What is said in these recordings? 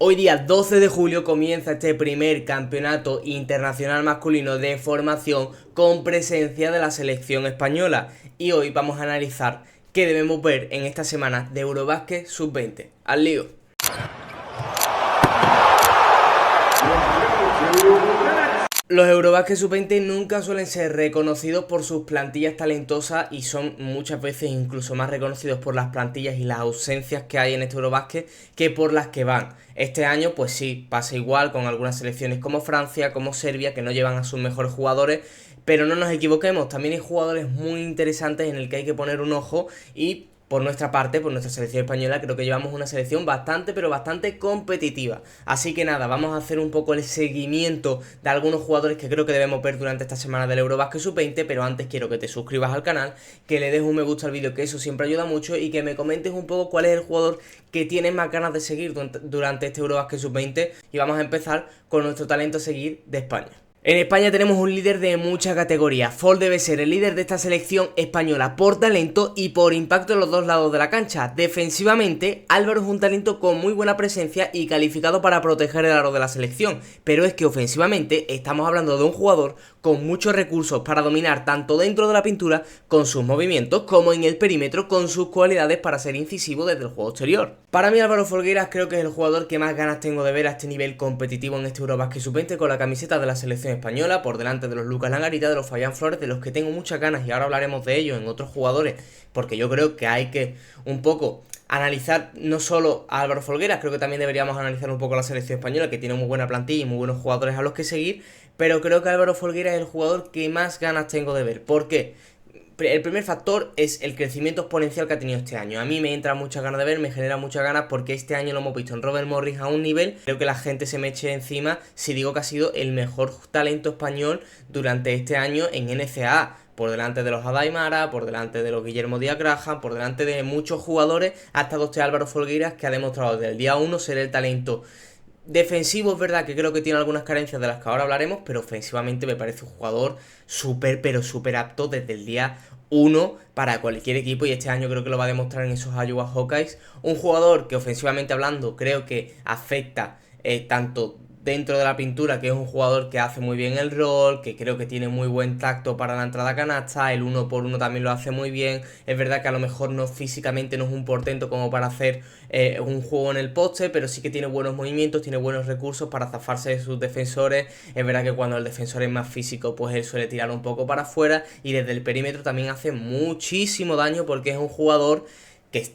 Hoy día 12 de julio comienza este primer campeonato internacional masculino de formación con presencia de la selección española y hoy vamos a analizar qué debemos ver en esta semana de Eurobásquet Sub-20. ¡Al lío! Los Eurobásquet Sub-20 nunca suelen ser reconocidos por sus plantillas talentosas y son muchas veces incluso más reconocidos por las plantillas y las ausencias que hay en este Eurobásquet que por las que van. Este año pues sí, pasa igual con algunas selecciones como Francia, como Serbia, que no llevan a sus mejores jugadores, pero no nos equivoquemos, también hay jugadores muy interesantes en el que hay que poner un ojo y por nuestra parte, por nuestra selección española, creo que llevamos una selección bastante, pero bastante competitiva. Así que nada, vamos a hacer un poco el seguimiento de algunos jugadores que creo que debemos ver durante esta semana del Eurobásquet Sub-20, pero antes quiero que te suscribas al canal, que le des un me gusta al vídeo, que eso siempre ayuda mucho, y que me comentes un poco cuál es el jugador que tienes más ganas de seguir durante este Eurobásquet Sub-20, y vamos a empezar con nuestro talento a seguir de España. En España tenemos un líder de mucha categoría. Fall debe ser el líder de esta selección española por talento y por impacto en los dos lados de la cancha. Defensivamente, Álvaro es un talento con muy buena presencia y calificado para proteger el aro de la selección, pero es que ofensivamente estamos hablando de un jugador con muchos recursos para dominar tanto dentro de la pintura con sus movimientos como en el perímetro con sus cualidades para ser incisivo desde el juego exterior. Para mí Álvaro Folgueras creo que es el jugador que más ganas tengo de ver a este nivel competitivo en este Eurobásquet Sub-20 con la camiseta de la selección española, por delante de los Lucas Langarita, de los Fabián Flores, de los que tengo muchas ganas, y ahora hablaremos de ellos en otros jugadores, porque yo creo que hay que un poco analizar no solo a Álvaro Folgueras, creo que también deberíamos analizar un poco la selección española, que tiene muy buena plantilla y muy buenos jugadores a los que seguir, pero creo que Álvaro Folgueras es el jugador que más ganas tengo de ver. ¿Por qué? El primer factor es el crecimiento exponencial que ha tenido este año. A mí me entra muchas ganas de ver, me genera muchas ganas porque este año lo hemos visto en Robert Morris a un nivel, creo que la gente se me eche encima si digo que ha sido el mejor talento español durante este año en NCAA. Por delante de los Adaimara, por delante de los Guillermo Díaz Graham, por delante de muchos jugadores, ha estado este Álvaro Folgueiras, que ha demostrado desde el día 1 ser el talento defensivo. Es verdad que creo que tiene algunas carencias de las que ahora hablaremos, pero ofensivamente me parece un jugador súper, pero súper apto desde el día 1 para cualquier equipo, y este año creo que lo va a demostrar en esos Iowa Hawkeyes. Un jugador que ofensivamente hablando creo que afecta tanto dentro de la pintura, que es un jugador que hace muy bien el rol, que creo que tiene muy buen tacto para la entrada a canasta, el uno por uno también lo hace muy bien. Es verdad que a lo mejor no físicamente no es un portento como para hacer un juego en el poste, pero sí que tiene buenos movimientos, tiene buenos recursos para zafarse de sus defensores. Es verdad que cuando el defensor es más físico, pues él suele tirar un poco para afuera, y desde el perímetro también hace muchísimo daño porque es un jugador que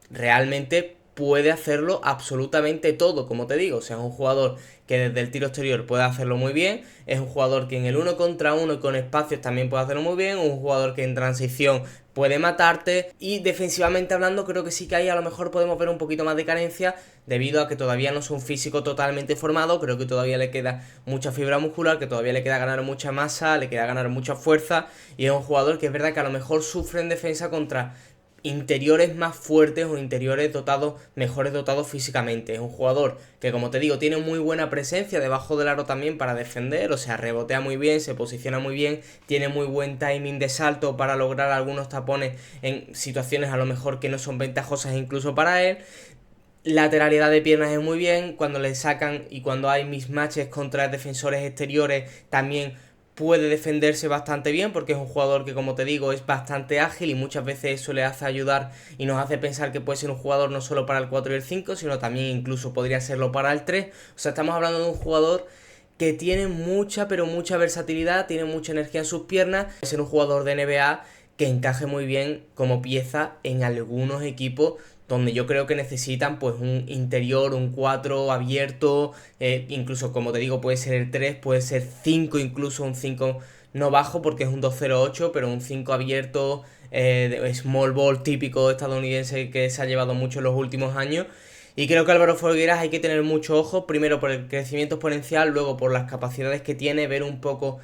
realmente puede hacerlo absolutamente todo, como te digo. O sea, es un jugador que desde el tiro exterior puede hacerlo muy bien, es un jugador que en el uno contra uno con espacios también puede hacerlo muy bien, un jugador que en transición puede matarte, y defensivamente hablando creo que sí que ahí a lo mejor podemos ver un poquito más de carencia debido a que todavía no es un físico totalmente formado. Creo que todavía le queda mucha fibra muscular, que todavía le queda ganar mucha masa, le queda ganar mucha fuerza, y es un jugador que es verdad que a lo mejor sufre en defensa contra interiores más fuertes o interiores dotados, mejores dotados físicamente. Es un jugador que, como te digo, tiene muy buena presencia debajo del aro también para defender, o sea, rebotea muy bien, se posiciona muy bien, tiene muy buen timing de salto para lograr algunos tapones en situaciones a lo mejor que no son ventajosas incluso para él. Lateralidad de piernas es muy bien, cuando le sacan y cuando hay mismatches contra defensores exteriores también puede defenderse bastante bien, porque es un jugador que, como te digo, es bastante ágil, y muchas veces eso le hace ayudar y nos hace pensar que puede ser un jugador no solo para el 4 y el 5, sino también incluso podría serlo para el 3. O sea, estamos hablando de un jugador que tiene mucha, pero mucha versatilidad, tiene mucha energía en sus piernas, es ser un jugador de NBA que encaje muy bien como pieza en algunos equipos donde yo creo que necesitan pues un interior, un 4 abierto, incluso como te digo puede ser el 3, puede ser 5, incluso un 5 no bajo porque es un 208, pero un 5 abierto, small ball típico estadounidense que se ha llevado mucho en los últimos años. Y creo que Álvaro Folgueras hay que tener mucho ojo, primero por el crecimiento exponencial, luego por las capacidades que tiene, ver un poco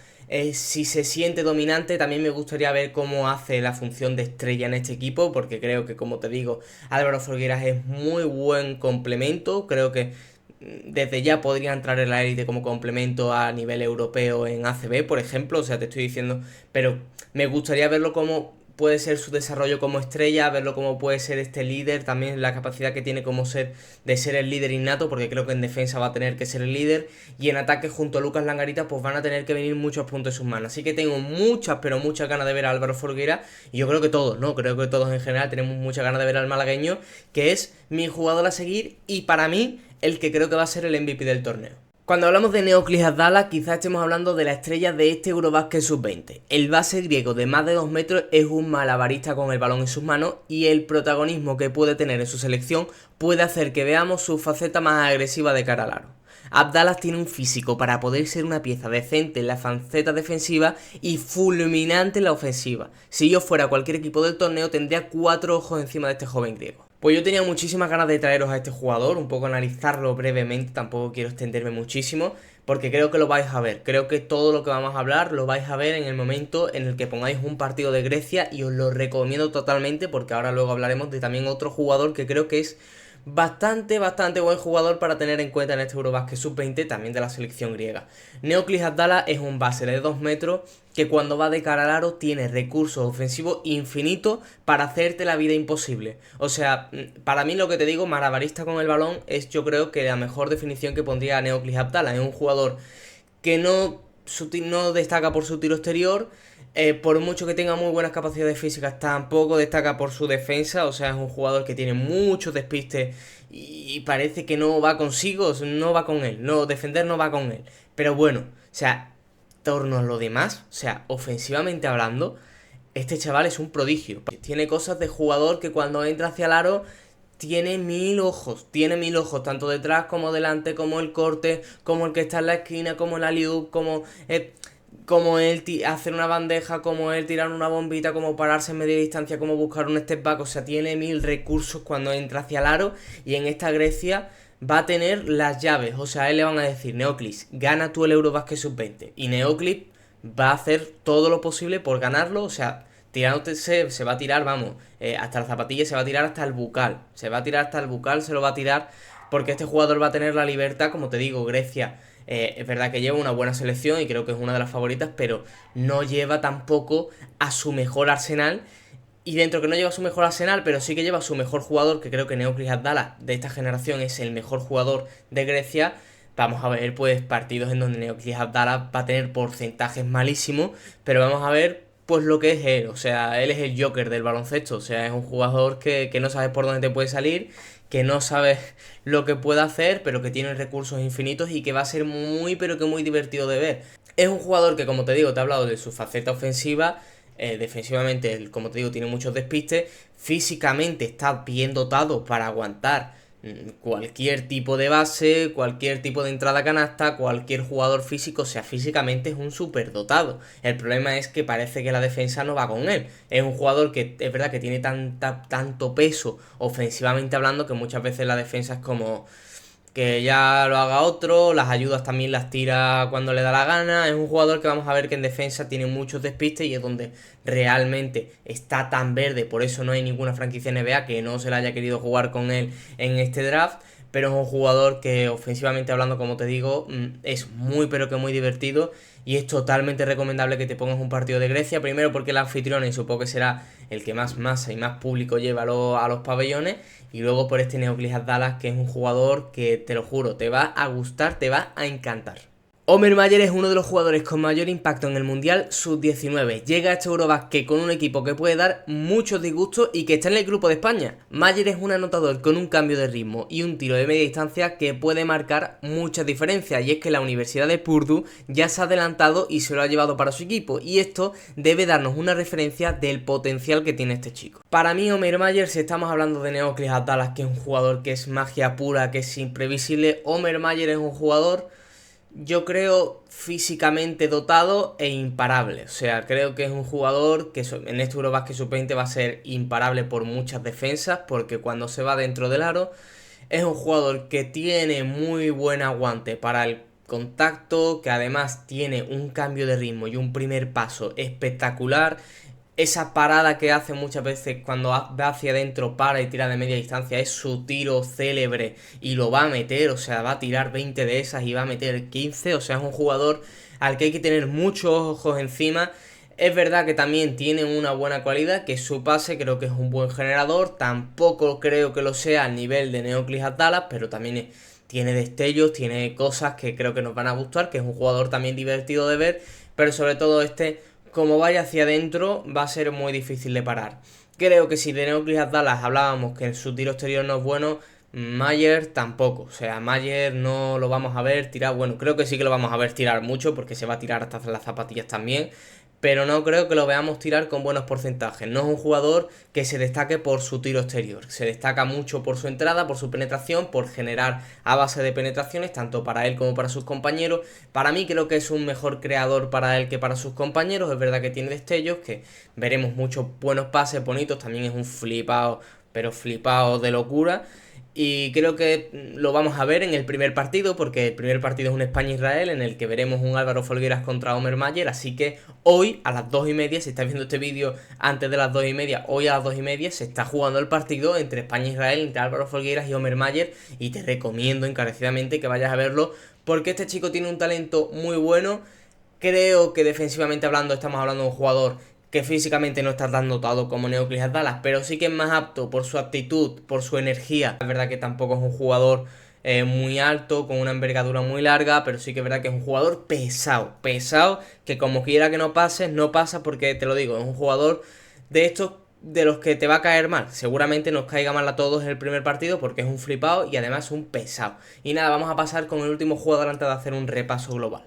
si se siente dominante. También me gustaría ver cómo hace la función de estrella en este equipo, porque creo que, como te digo, Álvaro Folgueras es muy buen complemento. Creo que desde ya podría entrar en la élite como complemento a nivel europeo en ACB, por ejemplo. O sea, te estoy diciendo, pero me gustaría verlo como puede ser su desarrollo como estrella, verlo como puede ser este líder, también la capacidad que tiene como de ser el líder innato, porque creo que en defensa va a tener que ser el líder, y en ataque junto a Lucas Langarita pues van a tener que venir muchos puntos de sus manos. Así que tengo muchas, pero muchas ganas de ver a Álvaro Folguera, y yo creo que todos, ¿no? Creo que todos en general tenemos muchas ganas de ver al malagueño, que es mi jugador a seguir y para mí el que creo que va a ser el MVP del torneo. Cuando hablamos de Neoclis Abdala, quizás estemos hablando de la estrella de este Eurobasket Sub-20. El base griego de más de 2 metros es un malabarista con el balón en sus manos y el protagonismo que puede tener en su selección puede hacer que veamos su faceta más agresiva de cara al aro. Abdallah tiene un físico para poder ser una pieza decente en la faceta defensiva y fulminante en la ofensiva. Si yo fuera cualquier equipo del torneo tendría 4 ojos encima de este joven griego. Pues yo tenía muchísimas ganas de traeros a este jugador, un poco analizarlo brevemente, tampoco quiero extenderme muchísimo, porque creo que lo vais a ver. Creo que todo lo que vamos a hablar lo vais a ver en el momento en el que pongáis un partido de Grecia y os lo recomiendo totalmente, porque ahora luego hablaremos de también otro jugador que creo que es bastante buen jugador para tener en cuenta en este Eurobasket Sub-20, también de la selección griega. Neoclis Abdala es un base de 2 metros que cuando va de cara al aro tiene recursos ofensivos infinitos para hacerte la vida imposible. O sea, para mí lo que te digo, malabarista con el balón, es yo creo que la mejor definición que pondría a Neoclis Abdala. Es un jugador que no destaca por su tiro exterior, por mucho que tenga muy buenas capacidades físicas, tampoco destaca por su defensa. O sea, es un jugador que tiene muchos despistes y parece que no va consigo, no va con él, no, defender no va con él. Pero bueno, o sea, torno a lo demás, o sea, ofensivamente hablando, este chaval es un prodigio. Tiene cosas de jugador que cuando entra hacia el aro tiene mil ojos, tanto detrás como delante, como el corte, como el que está en la esquina, como el alley-oop, como él hacer una bandeja, como él tirar una bombita, como pararse en media distancia, como buscar un step back. O sea, tiene mil recursos cuando entra hacia el aro, y en esta Grecia va a tener las llaves. O sea, a él le van a decir: Neoclis, gana tú el Eurobasket Sub-20, y Neoclis va a hacer todo lo posible por ganarlo. O sea, tirándote se va a tirar, vamos, hasta la zapatilla, se va a tirar hasta el bucal. Se lo va a tirar, porque este jugador va a tener la libertad. Como te digo, Grecia, es verdad que lleva una buena selección y creo que es una de las favoritas, pero no lleva tampoco a su mejor arsenal. Y dentro que no lleva su mejor arsenal, pero sí que lleva su mejor jugador, que creo que Neoclis Abdala de esta generación es el mejor jugador de Grecia. Vamos a ver pues partidos en donde Neoclis Abdala va a tener porcentajes malísimos, pero vamos a ver pues lo que es él. O sea, él es el Joker del baloncesto. O sea, es un jugador que no sabes por dónde te puede salir, que no sabes lo que puede hacer, pero que tiene recursos infinitos y que va a ser muy pero que muy divertido de ver. Es un jugador que, como te digo, te he hablado de su faceta ofensiva. Defensivamente, como te digo, tiene muchos despistes. Físicamente está bien dotado para aguantar cualquier tipo de base, cualquier tipo de entrada a canasta, cualquier jugador físico. O sea, físicamente es un superdotado. El problema es que parece que la defensa no va con él. Es un jugador que es verdad que tiene tanto peso ofensivamente hablando, que muchas veces la defensa es como que ya lo haga otro. Las ayudas también las tira cuando le da la gana. Es un jugador que vamos a ver que en defensa tiene muchos despistes y es donde realmente está tan verde. Por eso no hay ninguna franquicia NBA que no se la haya querido jugar con él en este draft. Pero es un jugador que ofensivamente hablando, como te digo, es muy pero que muy divertido. Y es totalmente recomendable que te pongas un partido de Grecia. Primero porque el anfitrión, y supongo que será el que más masa y más público lleva a los pabellones. Y luego por este Neoclis Abdala, que es un jugador que, te lo juro, te va a gustar, te va a encantar. Omer Mayer es uno de los jugadores con mayor impacto en el Mundial Sub-19. Llega a este Eurobasket con un equipo que puede dar muchos disgustos y que está en el grupo de España. Mayer es un anotador con un cambio de ritmo y un tiro de media distancia que puede marcar muchas diferencias. Y es que la Universidad de Purdue ya se ha adelantado y se lo ha llevado para su equipo. Y esto debe darnos una referencia del potencial que tiene este chico. Para mí, Omer Mayer, si estamos hablando de Neoclis Abdala, que es un jugador que es magia pura, que es imprevisible, Omer Mayer es un jugador, yo creo, físicamente dotado e imparable. O sea, creo que es un jugador que en este Eurobasket Sub-20 va a ser imparable por muchas defensas, porque cuando se va dentro del aro es un jugador que tiene muy buen aguante para el contacto, que además tiene un cambio de ritmo y un primer paso espectacular. Esa parada que hace muchas veces cuando va hacia adentro, para y tira de media distancia, es su tiro célebre y lo va a meter. O sea, va a tirar 20 de esas y va a meter 15. O sea, es un jugador al que hay que tener muchos ojos encima. Es verdad que también tiene una buena cualidad, que es su pase, creo que es un buen generador, tampoco creo que lo sea al nivel de Neoclis Atalas, pero también tiene destellos, tiene cosas que creo que nos van a gustar, que es un jugador también divertido de ver, pero sobre todo como vaya hacia adentro, va a ser muy difícil de parar. Creo que si de Neoclis Atalas hablábamos que en su tiro exterior no es bueno, Mayer tampoco, o sea, Mayer no lo vamos a ver tirar, bueno, creo que sí que lo vamos a ver tirar mucho, porque se va a tirar hasta las zapatillas también, pero no creo que lo veamos tirar con buenos porcentajes. No es un jugador que se destaque por su tiro exterior, se destaca mucho por su entrada, por su penetración, por generar a base de penetraciones, tanto para él como para sus compañeros. Para mí creo que es un mejor creador para él que para sus compañeros, es verdad que tiene destellos, que veremos muchos buenos pases bonitos, también es un flipado, pero flipado de locura. Y creo que lo vamos a ver en el primer partido, porque el primer partido es un España-Israel, en el que veremos un Álvaro Folgueras contra Omer Mayer. Así que hoy a las 2:30, si estáis viendo este vídeo antes de las 2:30, hoy a las 2:30 se está jugando el partido entre España-Israel, entre Álvaro Folgueras y Omer Mayer. Y te recomiendo encarecidamente que vayas a verlo, porque este chico tiene un talento muy bueno. Creo que defensivamente hablando estamos hablando de un jugador que físicamente no está tan dotado como Neoclis Dallas, pero sí que es más apto por su actitud, por su energía. Es verdad que tampoco es un jugador muy alto, con una envergadura muy larga, pero sí que es verdad que es un jugador pesado, que como quiera que no pases, no pasa, porque te lo digo, es un jugador de estos de los que te va a caer mal. Seguramente nos caiga mal a todos en el primer partido, porque es un flipado y además un pesado. Y nada, vamos a pasar con el último jugador antes de hacer un repaso global.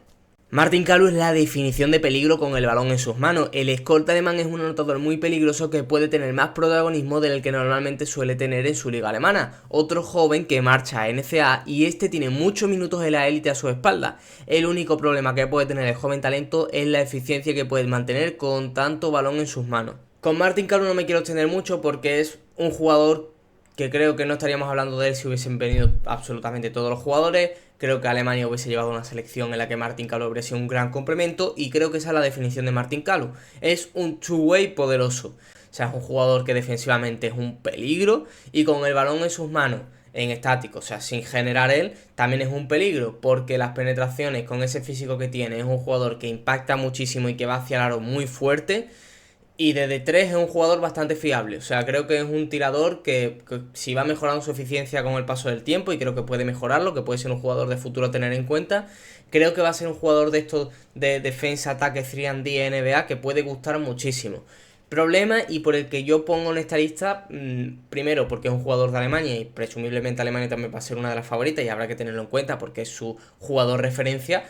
Martin Calu es la definición de peligro con el balón en sus manos. El escolta alemán es un anotador muy peligroso que puede tener más protagonismo del que normalmente suele tener en su liga alemana. Otro joven que marcha a NCAA y tiene muchos minutos en la élite a su espalda. El único problema que puede tener el joven talento es la eficiencia que puede mantener con tanto balón en sus manos. Con Martin Calu no me quiero extender mucho porque es un jugador que creo que no estaríamos hablando de él si hubiesen venido absolutamente todos los jugadores. Creo que Alemania hubiese llevado una selección en la que Martin Calu habría sido un gran complemento, y creo que esa es la definición de Martin Calu. Es un two-way poderoso. O sea, es un jugador que defensivamente es un peligro y con el balón en sus manos, en estático, o sea, sin generar él, también es un peligro, porque las penetraciones con ese físico que tiene, es un jugador que impacta muchísimo y que va hacia el aro muy fuerte. Y desde 3 es un jugador bastante fiable. O sea, creo que es un tirador que si va mejorando su eficiencia con el paso del tiempo, y creo que puede mejorarlo, que puede ser un jugador de futuro a tener en cuenta. Creo que va a ser un jugador de estos de defensa, ataque 3&D NBA que puede gustar muchísimo. Problema, y por el que yo pongo en esta lista, primero porque es un jugador de Alemania y presumiblemente Alemania también va a ser una de las favoritas y habrá que tenerlo en cuenta porque es su jugador referencia.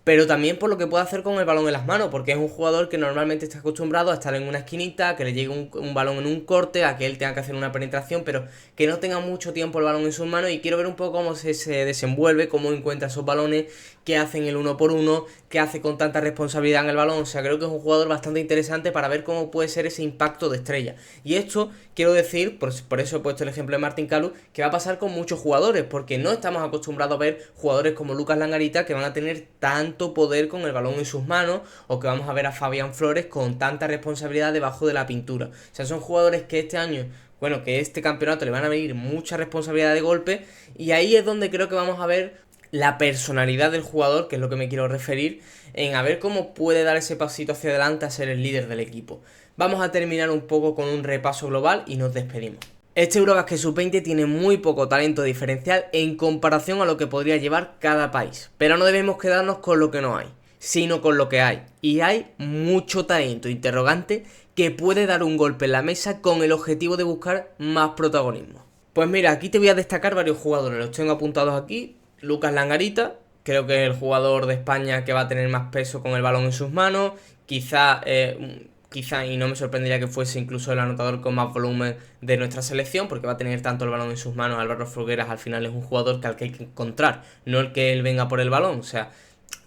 Pero también por lo que puede hacer con el balón en las manos, porque es un jugador que normalmente está acostumbrado a estar en una esquinita, a que le llegue un balón en un corte, a que él tenga que hacer una penetración, pero que no tenga mucho tiempo el balón en sus manos. Y quiero ver un poco cómo se desenvuelve, cómo encuentra esos balones, qué hace en el 1-por-1, qué hace con tanta responsabilidad en el balón. O sea, creo que es un jugador bastante interesante para ver cómo puede ser ese impacto de estrella. Y esto, quiero decir, por eso he puesto el ejemplo de Martin Calu, que va a pasar con muchos jugadores, porque no estamos acostumbrados a ver jugadores como Lucas Langarita que van a tener tanto poder con el balón en sus manos, o que vamos a ver a Fabián Flores con tanta responsabilidad debajo de la pintura. O sea, son jugadores que este año, bueno, que este campeonato le van a venir mucha responsabilidad de golpe, y ahí es donde creo que vamos a ver la personalidad del jugador, que es lo que me quiero referir, en a ver cómo puede dar ese pasito hacia adelante a ser el líder del equipo. Vamos a terminar un poco con un repaso global y nos despedimos. Este Eurobasket Sub-20 tiene muy poco talento diferencial en comparación a lo que podría llevar cada país, pero no debemos quedarnos con lo que no hay, sino con lo que hay. Y hay mucho talento interrogante que puede dar un golpe en la mesa con el objetivo de buscar más protagonismo. Pues mira, aquí te voy a destacar varios jugadores, los tengo apuntados aquí. Lucas Langarita, creo que es el jugador de España que va a tener más peso con el balón en sus manos, quizá, y no me sorprendería que fuese incluso el anotador con más volumen de nuestra selección, porque va a tener tanto el balón en sus manos. Álvaro Folgueras al final es un jugador que al que hay que encontrar, no el que él venga por el balón. O sea,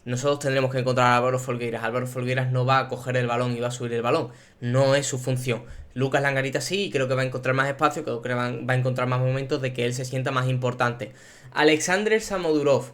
nosotros tendremos que encontrar a Álvaro Folgueras. Álvaro Folgueras no va a coger el balón y va a subir el balón, no es su función. Lucas Langarita sí, y creo que va a encontrar más espacio, creo que va a encontrar más momentos de que él se sienta más importante. Alexander Samodurov,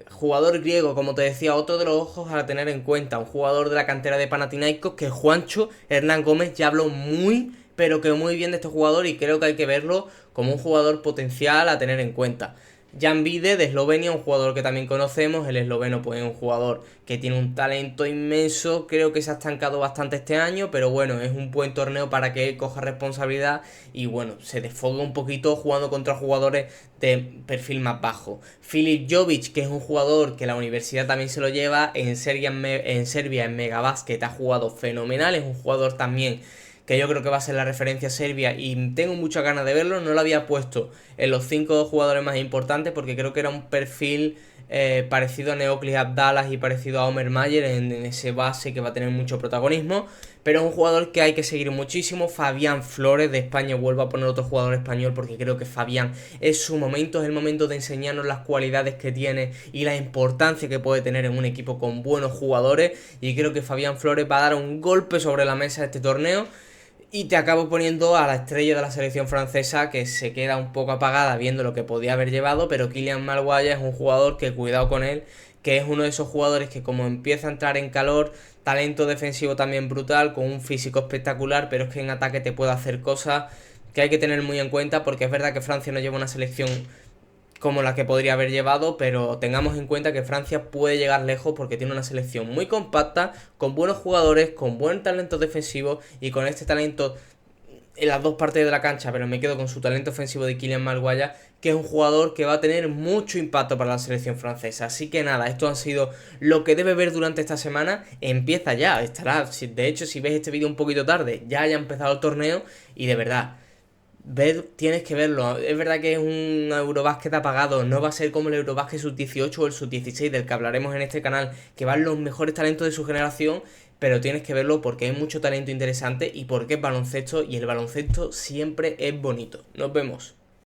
jugador griego, como te decía, otro de los ojos a tener en cuenta, un jugador de la cantera de Panathinaikos, que Juancho Hernán Gómez ya habló muy, pero que muy bien de este jugador, y creo que hay que verlo como un jugador potencial a tener en cuenta. Jan Vide de Eslovenia, un jugador que también conocemos. El esloveno pues es un jugador que tiene un talento inmenso, creo que se ha estancado bastante este año, pero bueno, es un buen torneo para que él coja responsabilidad y bueno, se desfogue un poquito jugando contra jugadores de perfil más bajo. Filip Jovic, que es un jugador que la universidad también se lo lleva, en Serbia en Megabasket ha jugado fenomenal, es un jugador también que yo creo que va a ser la referencia serbia y tengo muchas ganas de verlo. No lo había puesto en los 5 jugadores más importantes porque creo que era un perfil parecido a Neoklis Abdalas y parecido a Omer Mayer en ese base que va a tener mucho protagonismo, pero es un jugador que hay que seguir muchísimo. Fabián Flores de España, vuelvo a poner otro jugador español porque creo que Fabián es su momento, es el momento de enseñarnos las cualidades que tiene y la importancia que puede tener en un equipo con buenos jugadores, y creo que Fabián Flores va a dar un golpe sobre la mesa de este torneo. Y te acabo poniendo a la estrella de la selección francesa, que se queda un poco apagada viendo lo que podía haber llevado, pero Kylian Mbappé es un jugador que, cuidado con él, que es uno de esos jugadores que como empieza a entrar en calor, talento defensivo también brutal, con un físico espectacular, pero es que en ataque te puede hacer cosas que hay que tener muy en cuenta, porque es verdad que Francia no lleva una selección como la que podría haber llevado, pero tengamos en cuenta que Francia puede llegar lejos porque tiene una selección muy compacta, con buenos jugadores, con buen talento defensivo y con este talento en las dos partes de la cancha, pero me quedo con su talento ofensivo de Kylian Mbappé, que es un jugador que va a tener mucho impacto para la selección francesa. Así que nada, esto ha sido lo que debe ver durante esta semana. Empieza ya, estará, de hecho si ves este vídeo un poquito tarde, ya haya empezado el torneo y de verdad, tienes que verlo. Es verdad que es un Eurobásquet apagado, no va a ser como el Eurobásquet sub-18 o el sub-16 del que hablaremos en este canal, que van los mejores talentos de su generación, pero tienes que verlo porque hay mucho talento interesante y porque es baloncesto y el baloncesto siempre es bonito. Nos vemos.